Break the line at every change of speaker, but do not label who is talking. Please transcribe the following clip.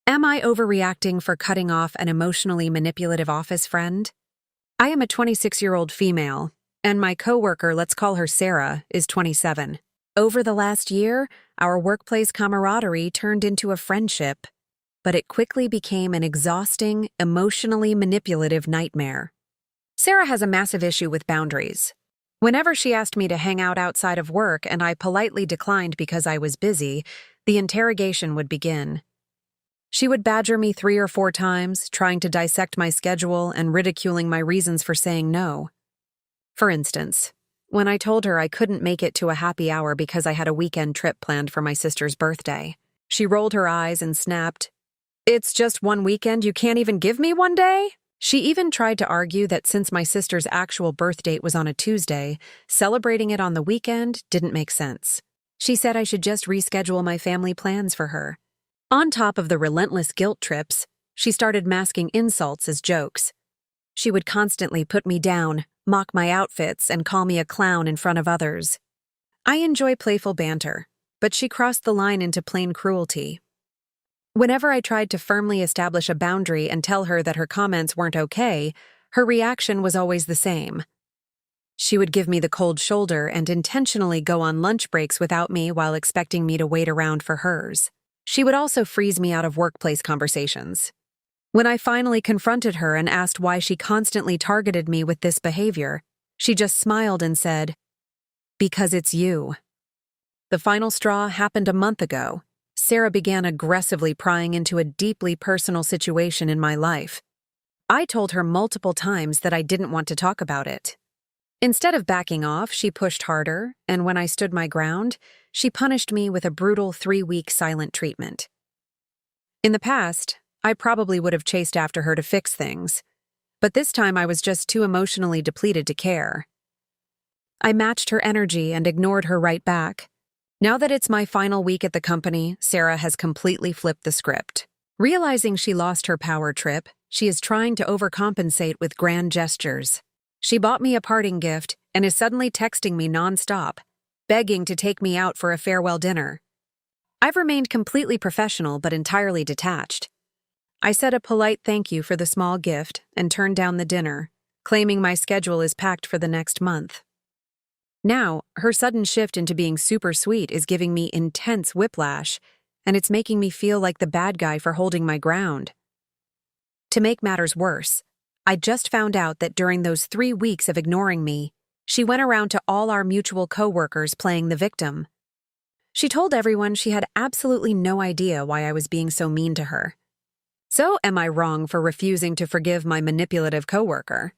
Am I overreacting for cutting off an emotionally manipulative office friend? I am a 26-year-old female, and my coworker, let's call her Sarah, is 27. Over the last year, our workplace camaraderie turned into a friendship, but it quickly became an exhausting, emotionally manipulative nightmare. Sarah has a massive issue with boundaries. Whenever she asked me to hang out outside of work and I politely declined because I was busy, the interrogation would begin. She would badger me 3 or 4 times, trying to dissect my schedule and ridiculing my reasons for saying no. For instance, when I told her I couldn't make it to a happy hour because I had a weekend trip planned for my sister's birthday, she rolled her eyes and snapped, "It's just one weekend, you can't even give me one day?" She even tried to argue that since my sister's actual birth date was on a Tuesday, celebrating it on the weekend didn't make sense. She said I should just reschedule my family plans for her. On top of the relentless guilt trips, she started masking insults as jokes. She would constantly put me down, mock my outfits, and call me a clown in front of others. I enjoy playful banter, but she crossed the line into plain cruelty. Whenever I tried to firmly establish a boundary and tell her that her comments weren't okay, her reaction was always the same. She would give me the cold shoulder and intentionally go on lunch breaks without me while expecting me to wait around for hers. She would also freeze me out of workplace conversations. When I finally confronted her and asked why she constantly targeted me with this behavior, she just smiled and said, "Because it's you." The final straw happened a month ago. Sarah began aggressively prying into a deeply personal situation in my life. I told her multiple times that I didn't want to talk about it. Instead of backing off, she pushed harder, and when I stood my ground, she punished me with a brutal 3-week silent treatment. In the past, I probably would have chased after her to fix things, but this time I was just too emotionally depleted to care. I matched her energy and ignored her right back. Now that it's my final week at the company, Sarah has completely flipped the script. Realizing she lost her power trip, she is trying to overcompensate with grand gestures. She bought me a parting gift and is suddenly texting me nonstop, begging to take me out for a farewell dinner. I've remained completely professional but entirely detached. I said a polite thank you for the small gift and turned down the dinner, claiming my schedule is packed for the next month. Now, her sudden shift into being super sweet is giving me intense whiplash, and it's making me feel like the bad guy for holding my ground. To make matters worse, I just found out that during those 3 weeks of ignoring me, she went around to all our mutual coworkers playing the victim. She told everyone she had absolutely no idea why I was being so mean to her. So, am I wrong for refusing to forgive my manipulative coworker?